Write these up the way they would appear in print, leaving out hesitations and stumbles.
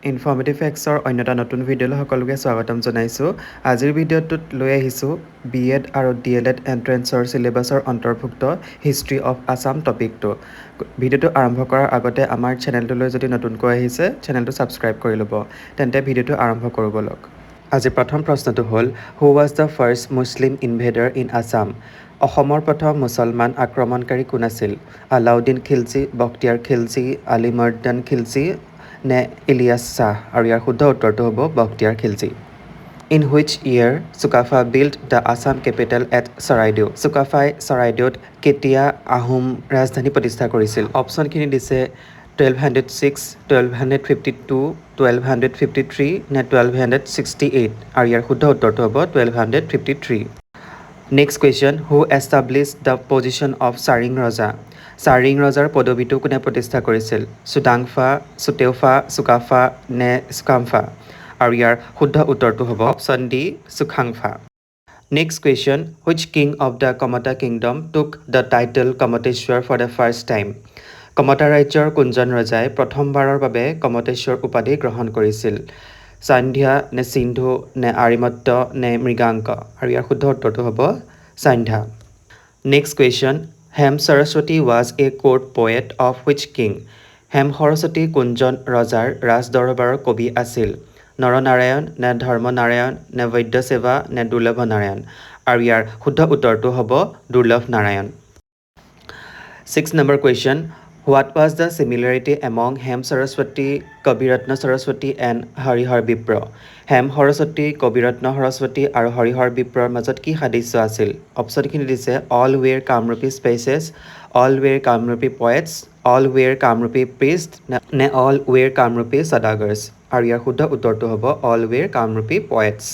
Informative ফেক্টছৰ অন্য এটা নতুন ভিডিঅ'লৈ সকলোকে স্বাগতম জনাইছোঁ। আজিৰ ভিডিঅ'টোত লৈ আহিছোঁ BEd আৰু DLEd এণ্ট্ৰেন্সৰ চিলেবাছৰ অন্তৰ্ভুক্ত হিষ্ট্ৰী অফ আছাম টপিকটো। ভিডিঅ'টো আৰম্ভ কৰাৰ আগতে আমাৰ চেনেলটোলৈ যদি নতুনকৈ আহিছে চেনেলটো ছাবস্ক্ৰাইব কৰি ল'ব। তেন্তে ভিডিঅ'টো আৰম্ভ কৰোঁ ব'লক। আজি প্ৰথম প্ৰশ্নটো হ'ল who was the first Muslim invader in Assam? অসমৰ প্ৰথম মুছলমান আক্ৰমণকাৰী কোন আছিল? আলাউদ্দিন খিলজী, বখতিয়াৰ খিলজী, আলিমৰ্দান খিলজী নে ইলিয়াছ শ্বাহ? আৰু ইয়াৰ শুদ্ধ উত্তৰটো হ'ব Bakhtiyar Khilji. In which year Sukaphaa build the Assam capital at Charaideo? চুকাফাই চৰাইদেউত কেতিয়া আহোম ৰাজধানী প্ৰতিষ্ঠা কৰিছিল? অপশ্যনখিনি দিছে 1206, 1252, 1253 নে 1268? আৰু ইয়াৰ শুদ্ধ উত্তৰটো হ'ব 1253। Next question, who establish the position of চাৰিং ৰজা? চাৰিং ৰজাৰ পদবীটো কোনে প্ৰতিষ্ঠা কৰিছিল? চুডাংফা, চুতেওফা, চুকাফা নে চুকামফা? আৰু ইয়াৰ শুদ্ধ উত্তৰটো হ'ব option D Sukhaangphaa. Next question, which king of the Kamata kingdom took the title Kamateshwar for the first time? Kamata ৰাজ্যৰ কোনজন ৰজাই প্ৰথমবাৰৰ বাবে কমতেশ্বৰ উপাধি গ্ৰহণ কৰিছিল? সান্ধ্যা নে সিন্ধু নে আৰিমত্ত নে মৃগাংক? আৰু ইয়াৰ শুদ্ধ উত্তৰটো হ'ব Sandhya. Next question, Hem Saraswati was a court poet of which king? Hem Saraswati কোনজন ৰজাৰ ৰাজদৰবাৰৰ কবি আছিল? নৰনাৰায়ণ নে ধৰ্মনাৰায়ণ নে বৈদ্যসেৱা নে দুৰ্লভ নাৰায়ণ? আৰু ইয়াৰ শুদ্ধ উত্তৰটো হ'ব Durlabh Narayan. 6 number question, what was the similarity among Hem Saraswati, Kaviratna Saraswati and Harihar Bipra? Hem Saraswati, Kaviratna Saraswati আৰু হৰিহৰ বিপ্ৰৰ মাজত কি সাদৃশ্য আছিল? অপশ্যনখিনি দিছে all were Kamrupi species, all were Kamrupi poets, all were Kamrupi priest নে অল ৱেৰ কামৰূপী সদাগৰ্ছ? আৰু ইয়াৰ শুদ্ধ উত্তৰটো হ'ব all were Kamrupi poets.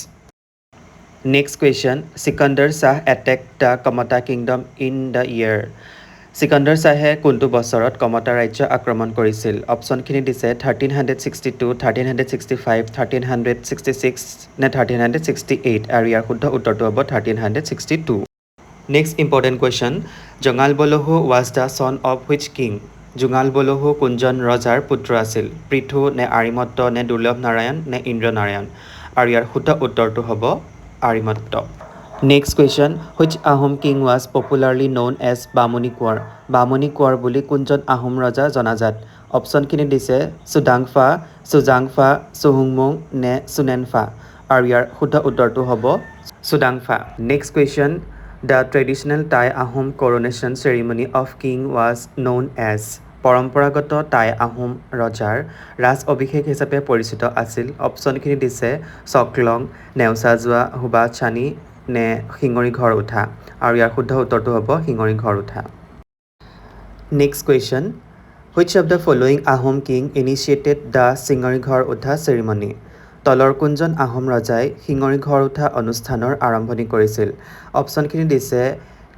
Next question, Sikandar Shah attack the Kamata kingdom in the year? চিকন্দৰ শ্বাহে কোনটো বছৰত কমতা ৰাজ্য আক্ৰমণ কৰিছিল? অপশ্যনখিনি দিছে 1362, 1365, 1366 নে 1368? আৰু ইয়াৰ শুদ্ধ উত্তৰটো হ'ব 1362। Next important question, Jongalbalahu was the son of which king? Jongalbalahu কোনজন ৰজাৰ পুত্ৰ আছিল? পৃথু নে আৰিমত্ত নে দুৰ্লভ নাৰায়ণ নে ইন্দ্ৰনাৰায়ণ? আৰু ইয়াৰ শুদ্ধ উত্তৰটো হ'ব Arimatta. Next question, which Ahom king was popularly known as Bamuni Konwar? Bamuni Konwar বুলি কোনজন আহোম ৰজা জনাজাত? অপশ্যনখিনি দিছে চুডাংফা, চুজাংফা, চুহুংমুং নে চুনেনফা? আৰু ইয়াৰ শুদ্ধ উত্তৰটো হ'ব Sudangphaa. Next question, the traditional Tai Ahom coronation ceremony of king was known as? পৰম্পৰাগত টাই আহোম ৰজাৰ ৰাজ অভিষেক হিচাপে পৰিচিত আছিল। অপশ্যনখিনি দিছে চকলং, নেওচা যোৱা, হুবা চানি নে শিঙৰি ঘৰ উঠা? আৰু ইয়াৰ শুদ্ধ উত্তৰটো হ'ব Singari Ghar Utha. Next question, which of the following Ahom king initiated the Singari Ghar Utha ceremony? তলৰ কোনজন আহোম ৰজাই শিঙৰি ঘৰ উঠা অনুষ্ঠানৰ আৰম্ভণি কৰিছিল? অপশ্যনখিনি দিছে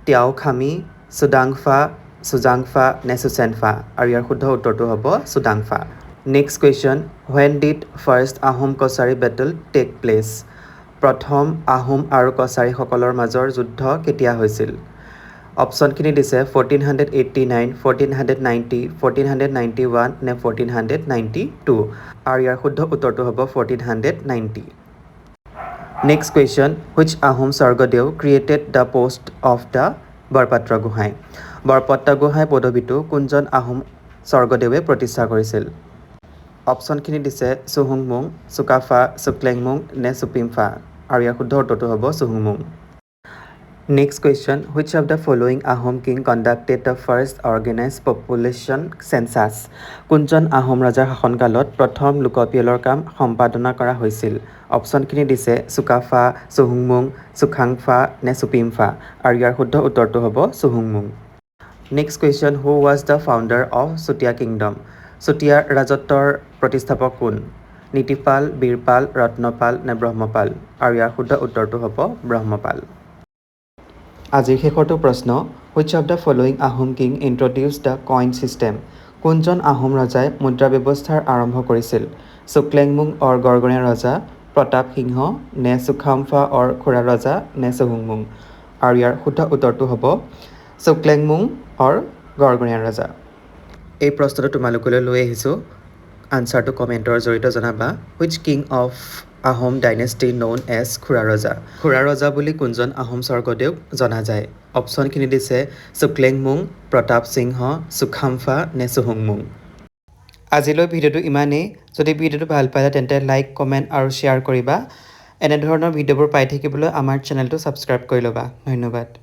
তিয়াও খামি, চুডাংফা, চুজাংফা নে চুচেনফা? আৰু ইয়াৰ শুদ্ধ উত্তৰটো হ'ব Sudangphaa. Next question, when did first Ahom Kachari battle take place? প্ৰথম আহোম আৰু কছাৰীসকলৰ মাজৰ যুদ্ধ কেতিয়া হৈছিল? অপশ্যনখিনি দিছে 1489, 1490, 1491 নে 1492? আৰু ইয়াৰ শুদ্ধ উত্তৰটো হ'ব 1490। Next question, which Ahom Swargadeo created the post of the Borpatra Gohain? Borpatra Gohain পদবীটো কোনজন আহোম স্বৰ্গদেৱে প্ৰতিষ্ঠা কৰিছিল? অপশ্যনখিনি দিছে চুহুংমুং, চুকাফা, চুক্লেংমুং নে চুপিমফা? আৰু ইয়াৰ শুদ্ধ উত্তৰটো হ'ব চুহুংমুং। Next question, which of the following Ahom king conducted the first organize population census? কোনজন আহোম ৰজাৰ শাসনকালত প্ৰথম লোকপিয়লৰ কাম সম্পাদনা কৰা হৈছিল? অপশ্যনখিনি দিছে চুকাফা, চুহুংমুং, চুখাংফা নে চুপিমফা? আৰু ইয়াৰ শুদ্ধ উত্তৰটো হ'ব চুহুংমুং। Next question, who was the founder of Chutia kingdom? Chutia ৰাজত্বৰ প্ৰতিষ্ঠাপক কোন? নীতিপাল, বীৰপাল, ৰত্নপাল নে ব্ৰহ্মপাল? আৰু ইয়াৰ শুদ্ধ উত্তৰটো হ'ব ব্ৰহ্মপাল। আজিৰ শেষৰটো প্ৰশ্ন, which of the following Ahom king introduce the coin system? কোনজন আহোম ৰজাই মুদ্ৰা ব্যৱস্থাৰ আৰম্ভ কৰিছিল? চুক্লেংমুং অৰ গড়গড়ীয়া ৰজা, প্ৰতাপ সিংহ নে চুখামফা অৰ খুৰা ৰজা নে চুহুংমুং? আৰু ইয়াৰ শুদ্ধ উত্তৰটো হ'ব চুক্লেংমুং অৰ গড়গড়ীয়া ৰজা। এই প্ৰশ্নটো তোমালোকলৈ লৈ আহিছোঁ। আনচাৰটো কমেণ্টৰ জৰিয়তে জনাবা which king of Ahom dynasty known as Khura Raja খুৰা ৰজা বুলি কোনজন আহোম স্বৰ্গদেউক জনা যায় অপশ্যনখিনি দিছে চুক্লেংমুং প্ৰতাপ সিংহ চুখামফা নে চুহুংমুং আজিলৈ ভিডিঅ'টো ইমানেই যদি ভিডিঅ'টো ভাল পালে তেন্তে লাইক কমেণ্ট আৰু শ্বেয়াৰ কৰিবা এনেধৰণৰ ভিডিঅ'বোৰ পাই থাকিবলৈ আমাৰ চেনেলটো ছাবস্ক্ৰাইব কৰি ল'বা ধন্যবাদ